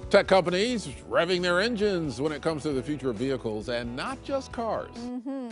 Tech companies revving their engines when it comes to the future of vehicles, and not just cars.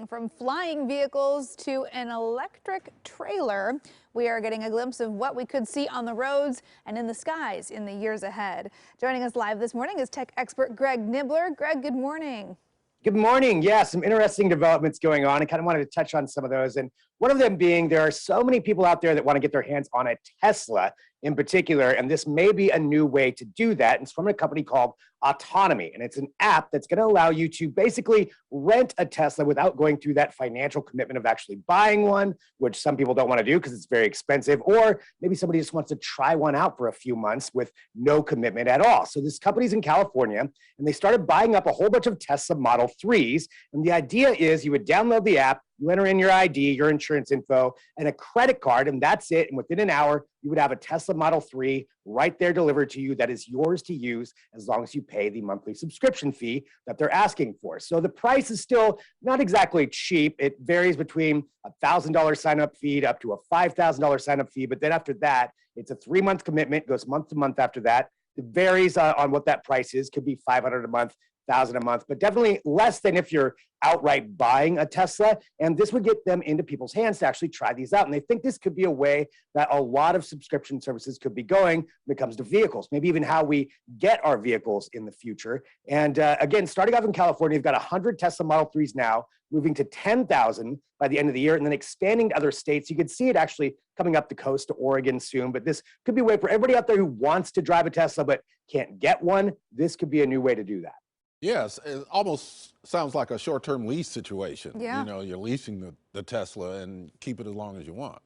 From flying vehicles to an electric trailer, we are getting a glimpse of what we could see on the roads and in the skies in the years ahead. Joining us live this morning is tech expert Greg Nibler. Greg, good morning. Good morning. Yeah, some interesting developments going on. I kind of wanted to touch on some of those. And one of them being there are so many people out there that want to get their hands on a Tesla in particular. And this may be a new way to do that. It's from a company called Autonomy. And it's an app that's going to allow you to basically rent a Tesla without going through that financial commitment of actually buying one, which some people don't want to do because it's very expensive. Or maybe somebody just wants to try one out for a few months with no commitment at all. So this company's in California, and they started buying up a whole bunch of Tesla Model 3s. And the idea is you would download the app, you enter in your ID, your insurance info, and a credit card, and that's it. And within an hour, you would have a Tesla Model 3 right there delivered to you that is yours to use as long as you pay the monthly subscription fee that they're asking for. So the price is still not exactly cheap. It varies between a $1,000 sign-up fee up to a $5,000 sign-up fee. But then after that, it's a 3-month commitment, goes month to month after that. It varies on what that price is. Could be $500 a month, $1,000 a month, but definitely less than if you're outright buying a Tesla. And this would get them into people's hands to actually try these out. And they think this could be a way that a lot of subscription services could be going when it comes to vehicles, maybe even how we get our vehicles in the future. And again, starting off in California, you've got 100 Tesla Model 3s now, moving to 10,000 by the end of the year, and then expanding to other states. You could see it actually coming up the coast to Oregon soon, but this could be a way for everybody out there who wants to drive a Tesla but can't get one. This could be a new way to do that. Yes, it almost sounds like a short-term lease situation. Yeah. You know, you're leasing the Tesla and keep it as long as you want.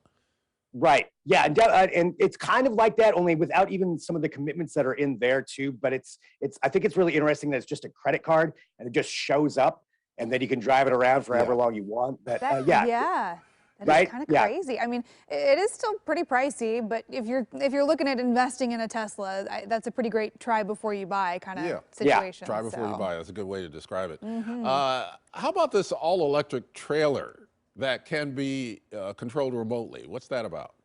Right. Yeah. And it's kind of like that, only without even some of the commitments that are in there too. But I think it's really interesting that it's just a credit card and it just shows up and then you can drive it around for however long you want. But Yeah. That Right? is kind of Yeah. crazy. I mean, it is still pretty pricey, but if you're looking at investing in a Tesla, that's a pretty great try before you buy kind of situation. Try before you so. buy. That's a good way to describe it. How about this all-electric trailer that can be controlled remotely? What's that about?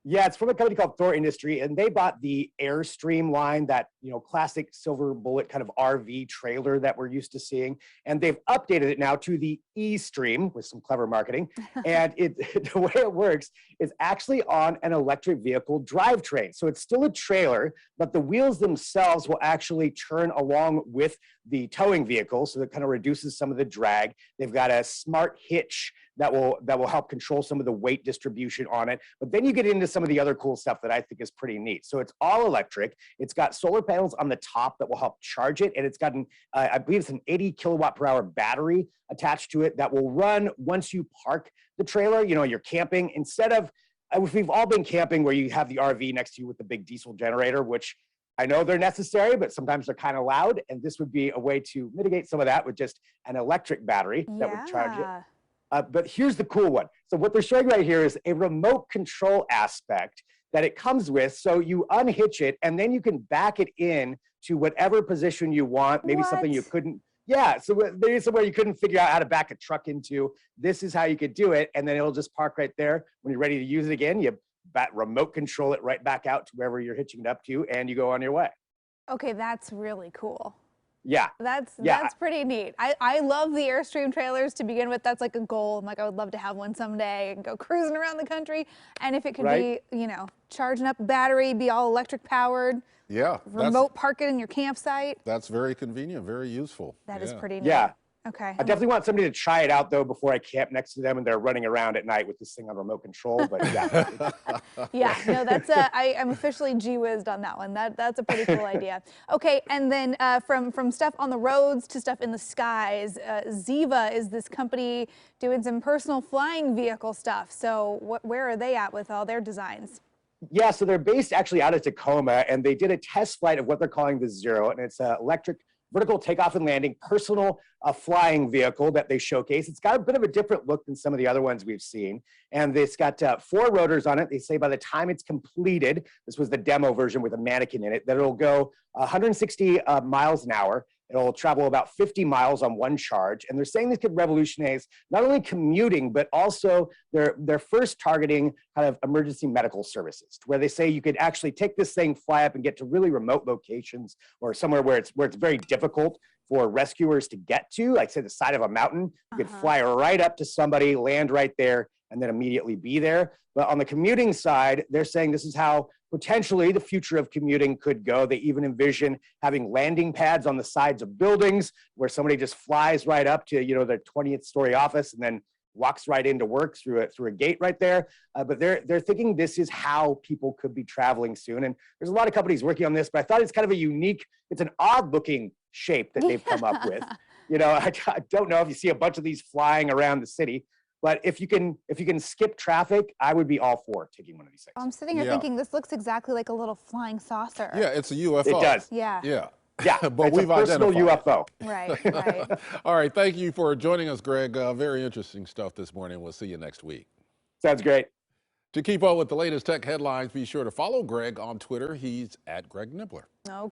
Yeah, it's from a company called Thor Industry, and they bought the Airstream line, that classic silver bullet kind of RV trailer that we're used to seeing, and they've updated it now to the E-Stream with some clever marketing. And the way it works is actually on an electric vehicle drivetrain. So it's still a trailer, but the wheels themselves will actually turn along with the towing vehicle, so that kind of reduces some of the drag. They've got a smart hitch that will help control some of the weight distribution on it. But then you get into some of the other cool stuff that I think is pretty neat. So it's all electric. It's got solar panels on the top that will help charge it. And it's got I believe it's an 80 kilowatt per hour battery attached to it that will run once you park the trailer. You're camping, instead of, we've all been camping where you have the RV next to you with the big diesel generator, which I know they're necessary, but sometimes they're kind of loud. And this would be a way to mitigate some of that with just an electric battery that would charge it. But here's the cool one. So what they're showing right here is a remote control aspect that it comes with. So you unhitch it, and then you can back it in to whatever position you want. Maybe something you couldn't. Yeah, so maybe somewhere you couldn't figure out how to back a truck into. This is how you could do it, and then it'll just park right there. When you're ready to use it again, you remote control it right back out to wherever you're hitching it up to, and you go on your way. Okay, that's really cool. Yeah. That's pretty neat. I love the Airstream trailers to begin with. That's like a goal. I'm like, I would love to have one someday and go cruising around the country. And if it could be, charging up a battery, be all electric powered. Yeah. Remote park it in your campsite. That's very convenient, very useful. That is pretty neat. Yeah. Okay. I definitely want somebody to try it out, though, before I camp next to them and they're running around at night with this thing on remote control. But yeah. Yeah, no, that's I'm officially gee-whizzed on that one. That's a pretty cool idea. Okay, and then from stuff on the roads to stuff in the skies, Ziva is this company doing some personal flying vehicle stuff. So where are they at with all their designs? Yeah, so they're based actually out of Tacoma, and they did a test flight of what they're calling the Zero, and it's an electric vertical takeoff and landing personal flying vehicle that they showcase. It's got a bit of a different look than some of the other ones we've seen. And it's got 4 rotors on it. They say by the time it's completed, this was the demo version with a mannequin in it, that it'll go 160 miles an hour. It'll travel about 50 miles on one charge. And they're saying this could revolutionize not only commuting, but also they're first targeting kind of emergency medical services, where they say you could actually take this thing, fly up and get to really remote locations or somewhere where it's very difficult for rescuers to get to, like say the side of a mountain. You could fly right up to somebody, land right there, and then immediately be there. But on the commuting side, they're saying this is how potentially the future of commuting could go. They even envision having landing pads on the sides of buildings where somebody just flies right up to, you know, their 20th story office and then walks right into work through a gate right there. But they're thinking this is how people could be traveling soon. And there's a lot of companies working on this, but I thought it's kind of a unique, it's an odd looking shape that they've come up with. You know, I don't know if you see a bunch of these flying around the city, but if you can skip traffic, I would be all for taking one of these things. I'm sitting here thinking this looks exactly like a little flying saucer. Yeah, it's a UFO. It does. Yeah. Yeah. Yeah, but it's we've a personal identified UFO. Right, right. All right, thank you for joining us, Greg. Very interesting stuff this morning. We'll see you next week. Sounds great. To keep up with the latest tech headlines, be sure to follow Greg on Twitter. He's at Greg Nibbler. Okay.